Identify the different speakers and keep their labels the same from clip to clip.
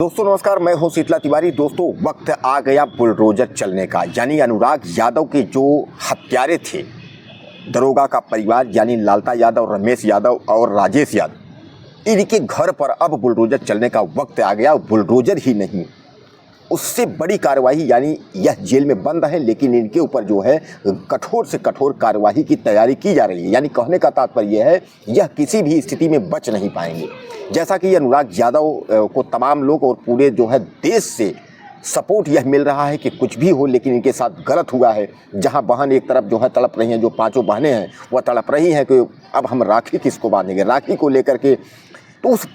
Speaker 1: दोस्तों नमस्कार, मैं हूं शीतला तिवारी। दोस्तों वक्त आ गया बुलडोजर चलने का, यानी अनुराग यादव के जो हत्यारे थे, दरोगा का परिवार यानी लालता यादव, रमेश यादव और राजेश यादव, इनके घर पर अब बुलडोजर चलने का वक्त आ गया। बुलडोजर ही नहीं, उससे बड़ी कार्रवाई, यानी यह जेल में बंद है लेकिन इनके ऊपर जो है कठोर से कठोर कार्रवाई की तैयारी की जा रही है। यानी कहने का तात्पर्य है यह किसी भी स्थिति में बच नहीं पाएंगे। जैसा कि अनुराग यादव को तमाम लोग और पूरे जो है देश से सपोर्ट यह मिल रहा है कि कुछ भी हो लेकिन इनके साथ गलत हुआ है। जहां बहन एक तरफ जो है तड़प रही हैं, जो पांचों बहनें हैं वह तड़प रही हैं कि अब हम राखी किसको बांधेंगे, राखी को लेकर के। तो उस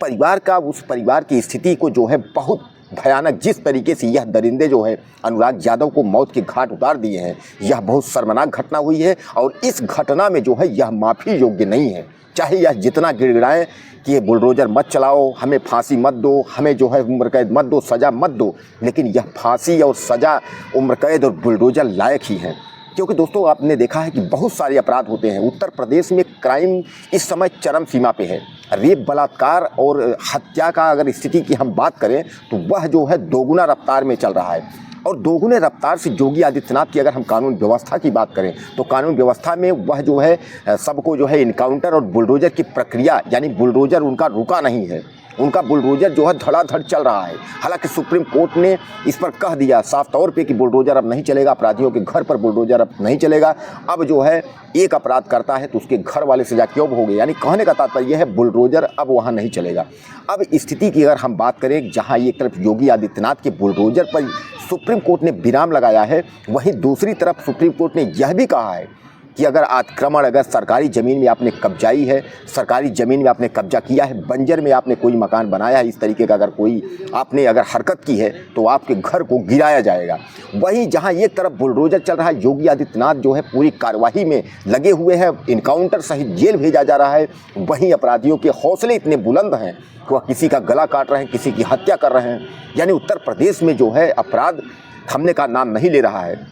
Speaker 1: परिवार की स्थिति को जो है बहुत भयानक, जिस तरीके से यह दरिंदे जो है अनुराग यादव को मौत के घाट उतार दिए हैं, यह बहुत शर्मनाक घटना हुई है। और इस घटना में जो है यह माफ़ी योग्य नहीं है। चाहे यह जितना गिड़गिड़ाएं कि ये बुलडोजर मत चलाओ, हमें फांसी मत दो, हमें जो है उम्र कैद मत दो, सज़ा मत दो, लेकिन यह फांसी और सज़ा, उम्र कैद और बुलडोजर लायक ही हैं। क्योंकि दोस्तों आपने देखा है कि बहुत सारे अपराध होते हैं। उत्तर प्रदेश में क्राइम इस समय चरम सीमा पे है। रेप, बलात्कार और हत्या का अगर स्थिति की हम बात करें तो वह जो है दोगुना रफ्तार में चल रहा है। और दोगुने रफ्तार से योगी आदित्यनाथ की अगर हम कानून व्यवस्था की बात करें तो कानून व्यवस्था में वह जो है सबको जो है इनकाउंटर और बुलडोजर की प्रक्रिया, यानी बुलडोजर उनका रुका नहीं है, उनका बुलडोजर जो है धड़ाधड़ चल रहा है। हालांकि सुप्रीम कोर्ट ने इस पर कह दिया साफ तौर पे कि बुलडोजर अब नहीं चलेगा, अपराधियों के घर पर बुलडोजर अब नहीं चलेगा। अब जो है एक अपराध करता है तो उसके घर वाले सजा क्यों भोगे, यानी कहने का तात्पर्य यह है बुलडोजर अब वहाँ नहीं चलेगा। अब स्थिति की अगर हम बात करें, जहाँ एक तरफ योगी आदित्यनाथ के बुलडोजर पर सुप्रीम कोर्ट ने विराम लगाया है, वहीं दूसरी तरफ सुप्रीम कोर्ट ने यह भी कहा है कि अगर आक्रमण, अगर सरकारी ज़मीन में आपने कब्जाई है, सरकारी ज़मीन में आपने कब्जा किया है, बंजर में आपने कोई मकान बनाया है, इस तरीके का अगर कोई आपने अगर हरकत की है तो आपके घर को गिराया जाएगा। वहीं जहां एक तरफ बुलडोजर चल रहा है, योगी आदित्यनाथ जो है पूरी कार्रवाई में लगे हुए हैं, इनकाउंटर सहित जेल भेजा जा रहा है, वहीं अपराधियों के हौसले इतने बुलंद हैं कि वह किसी का गला काट रहे हैं, किसी की हत्या कर रहे हैं। यानी उत्तर प्रदेश में जो है अपराध थमने का नाम नहीं ले रहा है।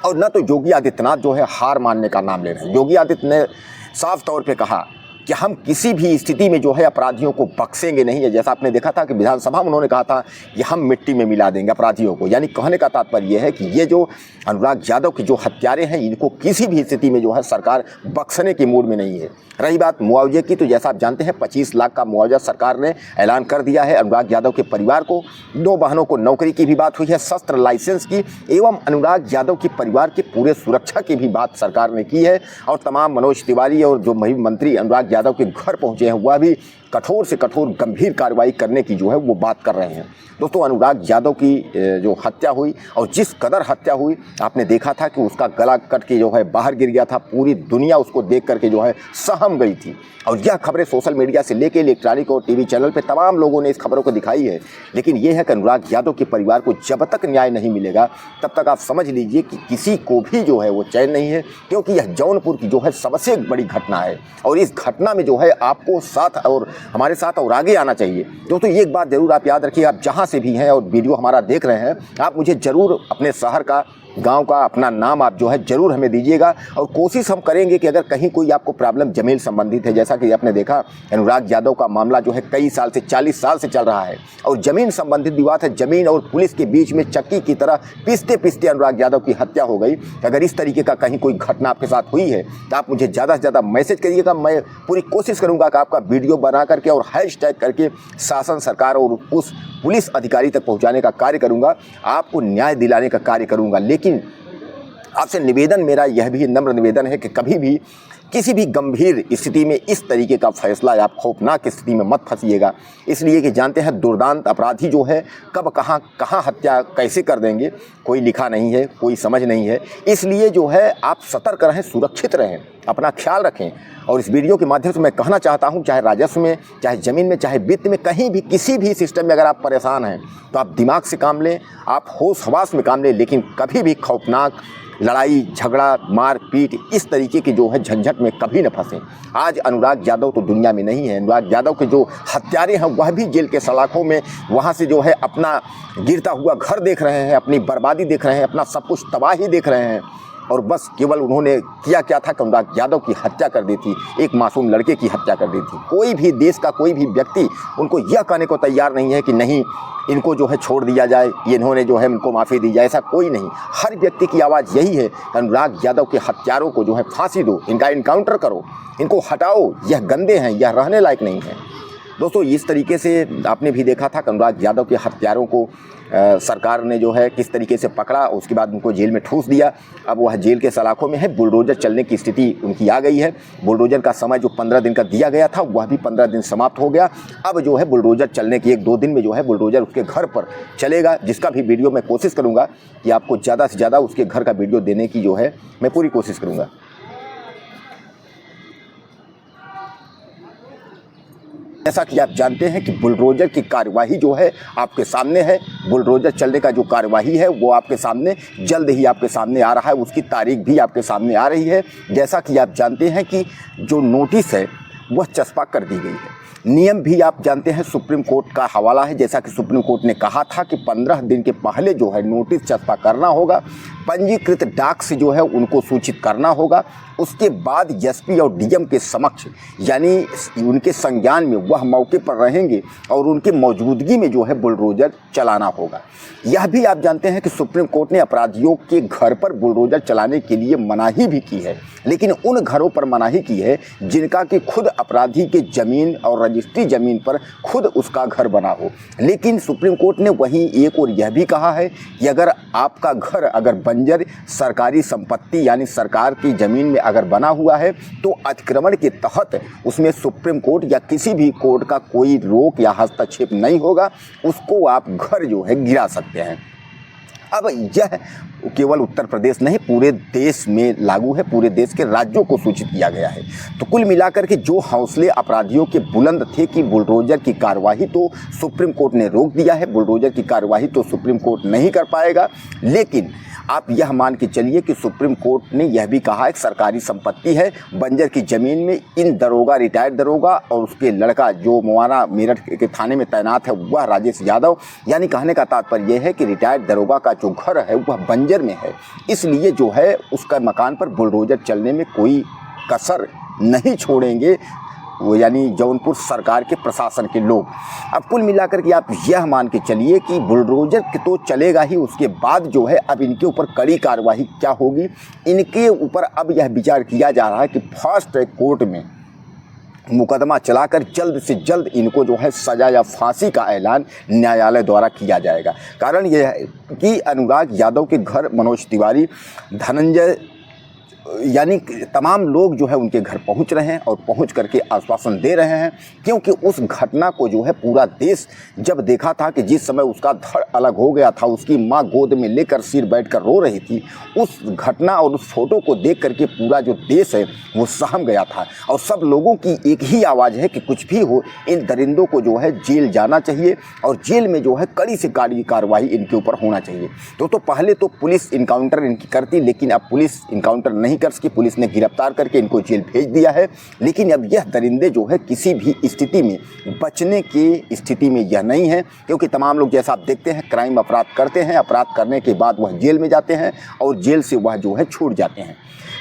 Speaker 1: और न तो योगी आदित्यनाथ जो है हार मानने का नाम ले रहे हैं। योगी आदित्यनाथ ने साफ तौर पे कहा कि हम किसी भी स्थिति में जो है अपराधियों को बख्शेंगे नहीं है। जैसा आपने देखा था कि विधानसभा में उन्होंने कहा था कि हम मिट्टी में मिला देंगे अपराधियों को। यानी कहने का तात्पर्य यह है कि ये जो अनुराग यादव के जो हत्यारे हैं, इनको किसी भी स्थिति में जो है सरकार बख्शने के मूड में नहीं है। रही बात मुआवजे की, तो जैसा आप जानते हैं 25 लाख का मुआवजा सरकार ने ऐलान कर दिया है अनुराग यादव के परिवार को। 2 बहनों को नौकरी की भी बात हुई है, शस्त्र लाइसेंस की, एवं अनुराग यादव के परिवार के पूरे सुरक्षा की भी बात सरकार ने की है। और तमाम मनोज तिवारी और जो मंत्री अनुराग यादव के घर पहुंचे हैं वह भी कठोर से कठोर गंभीर कार्रवाई करने की जो है वो बात कर रहे हैं। दोस्तों अनुराग यादव की जो हत्या हुई और जिस कदर हत्या हुई, आपने देखा था कि उसका गला कट के जो है बाहर गिर गया था। पूरी दुनिया उसको देख करके जो है सहम गई थी। और यह खबरें सोशल मीडिया से लेकर इलेक्ट्रॉनिक और टीवी चैनल पे तमाम लोगों ने इस खबरों को दिखाई है। लेकिन यह है कि अनुराग यादव के परिवार को जब तक न्याय नहीं मिलेगा तब तक आप समझ लीजिए कि किसी को भी जो है वो चैन नहीं है। क्योंकि यह जौनपुर की जो है सबसे बड़ी घटना है और इस घटना में जो है आपको साथ और हमारे साथ और आगे आना चाहिए। दोस्तों एक बात जरूर आप याद रखिए, आप जहाँ से भी हैं और वीडियो हमारा देख रहे हैं, आप मुझे ज़रूर अपने शहर का, गांव का अपना नाम आप जो है ज़रूर हमें दीजिएगा। और कोशिश हम करेंगे कि अगर कहीं कोई आपको प्रॉब्लम ज़मीन संबंधित है, जैसा कि आपने देखा अनुराग यादव का मामला जो है कई साल से, 40 साल से चल रहा है और ज़मीन संबंधित विवाद है, ज़मीन और पुलिस के बीच में चक्की की तरह पीसते पीसते अनुराग यादव की हत्या हो गई। अगर इस तरीके का कहीं कोई घटना आपके साथ हुई है तो आप मुझे ज़्यादा से ज़्यादा मैसेज करिएगा। मैं पूरी कोशिश करूँगा कि आपका वीडियो बना करके और हैशटैग करके शासन, सरकार और उस पुलिस अधिकारी तक पहुँचाने का कार्य करूँगा, आपको न्याय दिलाने का कार्य करूँगा। लेकिन आपसे निवेदन, मेरा यह भी नम्र निवेदन है कि कभी भी किसी भी गंभीर स्थिति में इस तरीके का फैसला आप खौफनाक स्थिति में मत फंसिएगा। इसलिए कि जानते हैं दुर्दांत अपराधी जो है कब कहाँ हत्या कैसे कर देंगे कोई लिखा नहीं है, कोई समझ नहीं है। इसलिए जो है आप सतर्क रहें, सुरक्षित रहें, अपना ख्याल रखें। और इस वीडियो के माध्यम से मैं कहना चाहता हूं, चाहे राजस्व में, चाहे ज़मीन में, चाहे वित्त में, कहीं भी किसी भी सिस्टम में अगर आप परेशान हैं तो आप दिमाग से काम लें, आप होश हवास में काम लें, लेकिन कभी भी खौफनाक लड़ाई, झगड़ा, मार पीट, इस तरीके की जो है झंझट में कभी न फंसें। आज अनुराग यादव तो दुनिया में नहीं है। अनुराग यादव के जो हत्यारे हैं वह भी जेल के सलाखों में वहाँ से जो है अपना गिरता हुआ घर देख रहे हैं, अपनी बर्बादी देख रहे हैं, अपना सब कुछ तबाही देख रहे हैं। और बस केवल उन्होंने किया क्या था कि अनुराग यादव की हत्या कर दी थी, एक मासूम लड़के की हत्या कर दी थी। कोई भी देश का कोई भी व्यक्ति उनको यह कहने को तैयार नहीं है कि नहीं इनको जो है छोड़ दिया जाए, इन्होंने जो है इनको माफ़ी दी जाए, ऐसा कोई नहीं। हर व्यक्ति की आवाज़ यही है कि अनुराग यादव के हत्यारों को जो है फांसी दो, इनका इनकाउंटर करो, इनको हटाओ, यह गंदे हैं, यह रहने लायक नहीं है। दोस्तों इस तरीके से आपने भी देखा था कि अनुराग यादव के हत्यारों को सरकार ने जो है किस तरीके से पकड़ा, उसके बाद उनको जेल में ठूस दिया। अब वह जेल के सलाखों में है, बुलडोजर चलने की स्थिति उनकी आ गई है। बुलडोजर का समय जो 15 दिन का दिया गया था वह भी 15 दिन समाप्त हो गया। अब जो है बुलडोजर चलने की 1-2 दिन में जो है बुलडोजर उसके घर पर चलेगा, जिसका भी वीडियो मैं कोशिश करूँगा कि आपको ज़्यादा से ज़्यादा उसके घर का वीडियो देने की जो है मैं पूरी कोशिश करूँगा। जैसा कि आप जानते हैं कि बुलडोजर की कार्यवाही जो है आपके सामने है, बुलडोजर चलने का जो कार्यवाही है वो आपके सामने जल्द ही आपके सामने आ रहा है, उसकी तारीख भी आपके सामने आ रही है। जैसा कि आप जानते हैं कि जो नोटिस है वह चस्पा कर दी गई है। नियम भी आप जानते हैं सुप्रीम कोर्ट का हवाला है, जैसा कि सुप्रीम कोर्ट ने कहा था कि 15 दिन के पहले जो है नोटिस चस्पा करना होगा, पंजीकृत डाक से जो है उनको सूचित करना होगा। उसके बाद एसपी और डीएम के समक्ष यानी उनके संज्ञान में वह मौके पर रहेंगे और उनकी मौजूदगी में जो है बुलडोजर चलाना होगा। यह भी आप जानते हैं कि सुप्रीम कोर्ट ने अपराधियों के घर पर बुलडोजर चलाने के लिए मनाही भी की है, लेकिन उन घरों पर मनाही की है जिनका कि खुद अपराधी के ज़मीन और रजिस्ट्री ज़मीन पर खुद उसका घर बना हो। लेकिन सुप्रीम कोर्ट ने वहीं एक और यह भी कहा है कि अगर आपका घर अगर बंजर सरकारी संपत्ति यानी सरकार की ज़मीन में अगर बना हुआ है तो अतिक्रमण के तहत उसमें सुप्रीम कोर्ट या किसी भी कोर्ट का कोई रोक या हस्तक्षेप नहीं होगा, उसको आप घर जो है गिरा सकते हैं। अब यह केवल उत्तर प्रदेश नहीं पूरे देश में लागू है, पूरे देश के राज्यों को सूचित किया गया है। तो कुल मिलाकर के जो हौसले अपराधियों के बुलंद थे कि बुलडोजर की कार्यवाही तो सुप्रीम कोर्ट ने रोक दिया है, बुलडोजर की कार्यवाही तो सुप्रीम कोर्ट नहीं कर पाएगा, लेकिन आप यह मान के चलिए कि सुप्रीम कोर्ट ने यह भी कहा है कि सरकारी संपत्ति है, बंजर की ज़मीन में इन दरोगा, रिटायर्ड दरोगा और उसके लड़का जो मुआना मेरठ के थाने में तैनात है वह राजेश यादव, यानी कहने का तात्पर्य यह है कि रिटायर्ड दरोगा का जो घर है वह बंजर में है, इसलिए जो है उसका मकान पर बुलडोजर चलने में कोई कसर नहीं छोड़ेंगे वो यानी जौनपुर सरकार के प्रशासन के लोग। अब कुल मिलाकर के आप यह मान के चलिए कि बुलडोजर तो चलेगा ही, उसके बाद जो है अब इनके ऊपर कड़ी कार्रवाई क्या होगी, इनके ऊपर अब यह विचार किया जा रहा है कि फास्ट ट्रैक कोर्ट में मुकदमा चलाकर जल्द से जल्द इनको जो है सजा या फांसी का ऐलान न्यायालय द्वारा किया जाएगा। कारण यह है कि अनुराग यादव के घर मनोज तिवारी, धनंजय यानी तमाम लोग जो है उनके घर पहुंच रहे हैं और पहुंच करके आश्वासन दे रहे हैं, क्योंकि उस घटना को जो है पूरा देश जब देखा था कि जिस समय उसका धड़ अलग हो गया था, उसकी मां गोद में लेकर सिर बैठकर रो रही थी, उस घटना और उस फोटो को देख करके पूरा जो देश है वो सहम गया था। और सब लोगों की एक ही आवाज़ है कि कुछ भी हो इन दरिंदों को जो है जेल जाना चाहिए और जेल में जो है कड़ी से कड़ी कार्रवाई इनके ऊपर होना चाहिए। तो पहले तो पुलिस इनकाउंटर इनकी करती, लेकिन अब पुलिस इनकाउंटर नहीं कर सकी, पुलिस ने गिरफ्तार करके इनको जेल भेज दिया है। लेकिन अब यह दरिंदे जो है किसी भी स्थिति में बचने की स्थिति में यह नहीं है, क्योंकि तमाम लोग जैसा आप देखते हैं क्राइम अपराध करते हैं, अपराध करने के बाद वह जेल में जाते हैं और जेल से वह जो है छूट जाते हैं।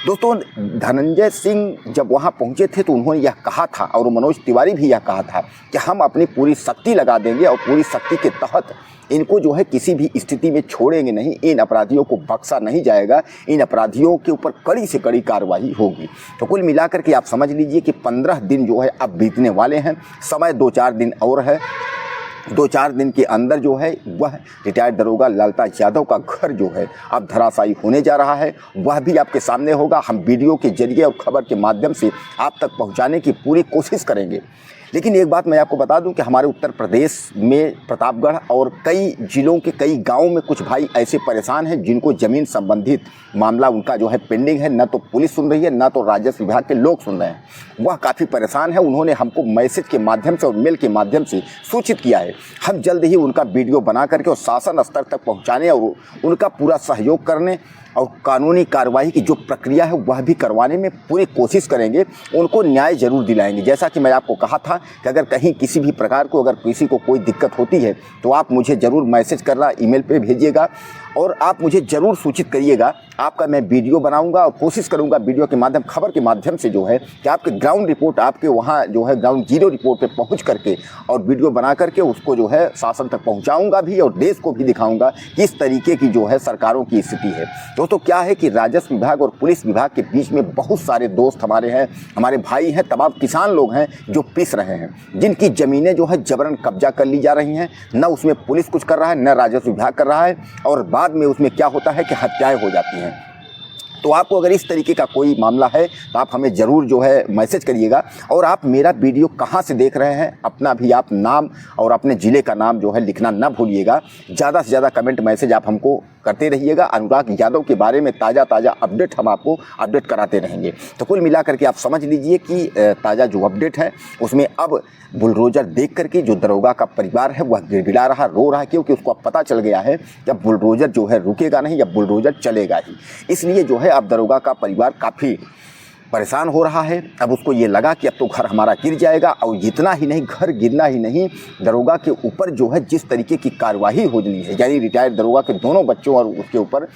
Speaker 1: दोस्तों धनंजय सिंह जब वहाँ पहुँचे थे तो उन्होंने यह कहा था और मनोज तिवारी भी यह कहा था कि हम अपनी पूरी शक्ति लगा देंगे और पूरी शक्ति के तहत इनको जो है किसी भी स्थिति में छोड़ेंगे नहीं, इन अपराधियों को बख्शा नहीं जाएगा, इन अपराधियों के ऊपर कड़ी से कड़ी कार्रवाई होगी। तो कुल मिलाकर के आप समझ लीजिए कि 15 दिन जो है अब बीतने वाले हैं, समय 2-4 दिन और है। 2-4 दिन के अंदर जो है वह रिटायर्ड दरोगा लालता यादव का घर जो है अब धराशायी होने जा रहा है, वह भी आपके सामने होगा। हम वीडियो के जरिए और खबर के माध्यम से आप तक पहुंचाने की पूरी कोशिश करेंगे। लेकिन एक बात मैं आपको बता दूं कि हमारे उत्तर प्रदेश में प्रतापगढ़ और कई जिलों के कई गांवों में कुछ भाई ऐसे परेशान हैं जिनको ज़मीन संबंधित मामला उनका जो है पेंडिंग है, न तो पुलिस सुन रही है न तो राजस्व विभाग के लोग सुन रहे हैं। वह काफ़ी परेशान है, उन्होंने हमको मैसेज के माध्यम से और मेल के माध्यम से सूचित किया है। हम जल्द ही उनका वीडियो बना करके और शासन स्तर तक पहुँचाने और उनका पूरा सहयोग करने और कानूनी कार्रवाई की जो प्रक्रिया है वह भी करवाने में पूरी कोशिश करेंगे, उनको न्याय जरूर दिलाएंगे। जैसा कि मैं आपको कहा था कि अगर कहीं किसी भी प्रकार को अगर किसी को कोई दिक्कत होती है तो आप मुझे ज़रूर मैसेज करना, ईमेल पे भेजिएगा और आप मुझे ज़रूर सूचित करिएगा। आपका मैं वीडियो बनाऊंगा और कोशिश करूंगा वीडियो के माध्यम, खबर के माध्यम से जो है कि आपके ग्राउंड रिपोर्ट, आपके वहाँ जो है ग्राउंड जीरो रिपोर्ट पे पहुँच करके और वीडियो बना करके उसको जो है शासन तक पहुँचाऊँगा भी और देश को भी दिखाऊँगा कि इस तरीके की जो है सरकारों की स्थिति है। दोस्तों क्या है कि राजस्व विभाग और पुलिस विभाग के बीच में बहुत सारे दोस्त हमारे हैं, हमारे भाई हैं, तमाम किसान लोग हैं जो पिस रहे हैं, जिनकी ज़मीनें जो है जबरन कब्जा कर ली जा रही हैं। न उसमें पुलिस कुछ कर रहा है, न राजस्व विभाग कर रहा है, और बाद में उसमें क्या होता है कि हत्याएं हो जाती हैं। तो आपको अगर इस तरीके का कोई मामला है तो आप हमें ज़रूर जो है मैसेज करिएगा। और आप मेरा वीडियो कहाँ से देख रहे हैं, अपना भी आप नाम और अपने ज़िले का नाम जो है लिखना ना भूलिएगा। ज़्यादा से ज़्यादा कमेंट मैसेज आप हमको करते रहिएगा। अनुराग यादव के बारे में ताज़ा अपडेट हम आपको अपडेट कराते रहेंगे। तो कुल मिलाकर के आप समझ लीजिए कि ताज़ा जो अपडेट है उसमें अब बुलडोजर देख करके जो दरोगा का परिवार है वह गिड़गिड़ा रहा, रो रहा है, क्योंकि उसको अब पता चल गया है जब बुलडोजर जो है रुकेगा नहीं, जब बुलडोजर चलेगा ही। इसलिए जो है अब दरोगा का परिवार काफ़ी परेशान हो रहा है। अब उसको ये लगा कि अब तो घर हमारा गिर जाएगा, और जितना ही नहीं, घर गिरना ही नहीं, दरोगा के ऊपर जो है जिस तरीके की कार्रवाई होनी है, यानी रिटायर्ड दरोगा के दोनों बच्चों और उसके ऊपर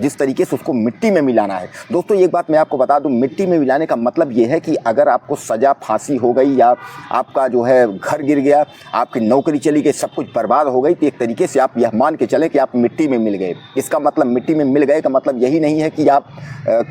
Speaker 1: जिस तरीके से उसको मिट्टी में मिलाना है। दोस्तों एक बात मैं आपको बता दूं, मिट्टी में मिलाने का मतलब ये है कि अगर आपको सज़ा, फांसी हो गई या आपका जो है घर गिर गया, आपकी नौकरी चली गई, सब कुछ बर्बाद हो गई, तो एक तरीके से आप यह मान के चलें कि आप मिट्टी में मिल गए। इसका मतलब मिट्टी में मिल गए का मतलब यही नहीं है कि आप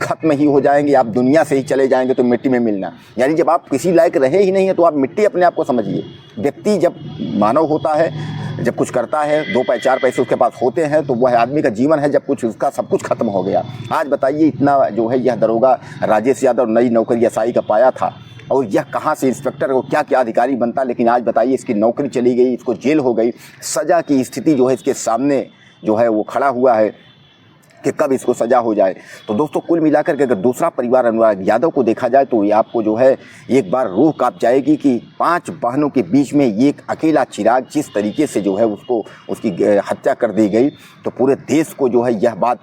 Speaker 1: ख़त्म ही हो जाएंगे, आप दुनिया से ही चले जाएंगे तो मिट्टी में मिलना, यानी जब आप किसी लायक रहे ही नहीं है तो आप मिट्टी अपने आप को समझिए। व्यक्ति जब मानव होता है, जब कुछ करता है, 2 4 पैसे उसके पास होते हैं, तो वह आदमी का जीवन है जब कुछ उसका सब कुछ खत्म हो गया। आज बताइए इतना जो है यह दरोगा राजेश यादव नई नौकरी एसआई का पाया था, और यह कहाँ से इंस्पेक्टर को क्या क्या अधिकारी बनता, लेकिन आज बताइए इसकी नौकरी चली गई, इसको जेल हो गई, सज़ा की स्थिति जो है इसके सामने जो है वो खड़ा हुआ है कि कब इसको सज़ा हो जाए। तो दोस्तों कुल मिलाकर के अगर दूसरा परिवार अनुराग यादव को देखा जाए तो ये आपको जो है एक बार रूह कांप जाएगी कि 5 बहनों के बीच में ये एक अकेला चिराग जिस तरीके से जो है उसको उसकी हत्या कर दी गई, तो पूरे देश को जो है यह बात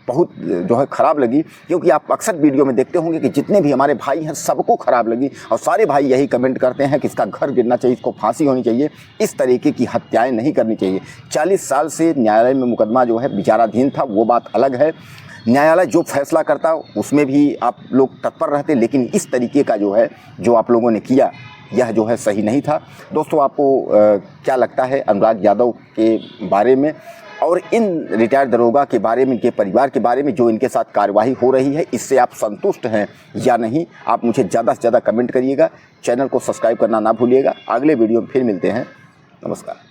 Speaker 1: बहुत जो है ख़राब लगी। क्योंकि आप अक्सर वीडियो में देखते होंगे कि जितने भी हमारे भाई हैं सबको ख़राब लगी, और सारे भाई यही कमेंट करते हैं कि इसका घर गिरना चाहिए, इसको फांसी होनी चाहिए, इस तरीके की हत्याएं नहीं करनी चाहिए। 40 साल से न्यायालय में मुकदमा जो है विचाराधीन था, वो बात अलग है। न्यायालय जो फैसला करता उसमें भी आप लोग तत्पर रहते, लेकिन इस तरीके का जो है जो आप लोगों ने किया यह जो है सही नहीं था। दोस्तों आपको क्या लगता है अनुराग यादव के बारे में और इन रिटायर्ड दरोगा के बारे में, के परिवार के बारे में जो इनके साथ कार्रवाई हो रही है, इससे आप संतुष्ट हैं या नहीं? आप मुझे ज़्यादा से ज़्यादा कमेंट करिएगा। चैनल को सब्सक्राइब करना ना भूलिएगा। अगले वीडियो में फिर मिलते हैं। नमस्कार।